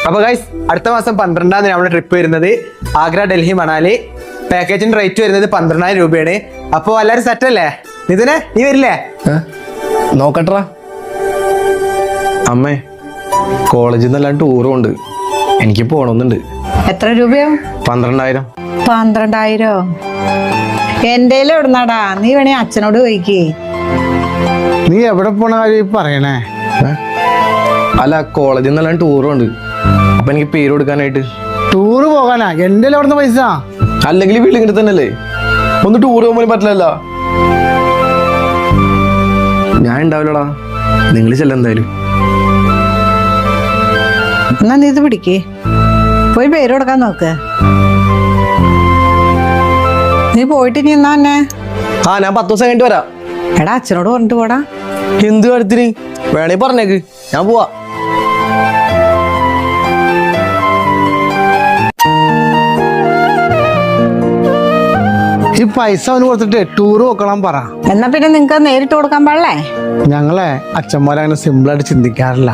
അപ്പൊ ഗൈസ് അടുത്ത മാസം 12-ാം തീയതി നമ്മുടെ ട്രിപ്പ് വരുന്നത് ആഗ്ര, ഡൽഹി, മണാലി. പാക്കേജിന്റെ റേറ്റ് വരുന്നത് 12,000 രൂപയാണ്. അപ്പൊ എല്ലാരും സെറ്റ് അല്ലേ? നിതിനെ നീ വരില്ലേ? നോക്കട്ടെ അമ്മേ, കോളേജിൽ നിന്ന് എല്ലാം ടൂറും ഉണ്ട്, എനിക്ക് പോണമെന്നുണ്ട്. എത്ര രൂപയോ? 12,000. 12,000? എന്റെ എവിടുന്നാടാ? നീ വേണേ അച്ഛനോട് ചോദിക്കേ. നീ എവിടെ പോണ കാര്യം പറയണേ? അല്ല, കോളേജിൽ നിന്ന് എല്ലാം ടൂറും ഉണ്ട്, അപ്പൊ എനിക്ക് പേര് കൊടുക്കാനായിട്ട്. ടൂറ് പോകാനാ? എന്റെ അവിടുന്ന് പൈസ അല്ലെങ്കിൽ വീട്ടിൽ ഇങ്ങനെ തന്നെയല്ലേ, ഒന്ന് ടൂർ പോകുമ്പോൾ പറ്റില്ലല്ലോ. ഞാൻ ഉണ്ടാവില്ലടാ, നിങ്ങൾ ചെല്ലാം എന്തായാലും. എന്നാ നീ ഇത് പിടിക്കേ, പോയി പേര് കൊടുക്കാൻ നോക്ക്. നീ പോയിട്ട് നീ എന്നാ തന്നെ? ഞാൻ 10 ദിവസം കഴിഞ്ഞിട്ട് വരാം. എടാ അച്ഛനോട് പറഞ്ഞിട്ട് പോടാ. എന്ത് കാര്യത്തിന്? വേണേ പറഞ്ഞേക്ക്, ഞാൻ പോവാ. ഈ പൈസ അവന് കൊടുത്തിട്ട് ടൂറ് പോക്കണം പറ. എന്നാ പിന്നെ നിങ്ങക്ക് നേരിട്ട് കൊടുക്കാൻ പാടില്ലേ? ഞങ്ങളെ അച്ഛന്മാരങ്ങനെ സിമ്പിളായിട്ട് ചിന്തിക്കാറില്ല.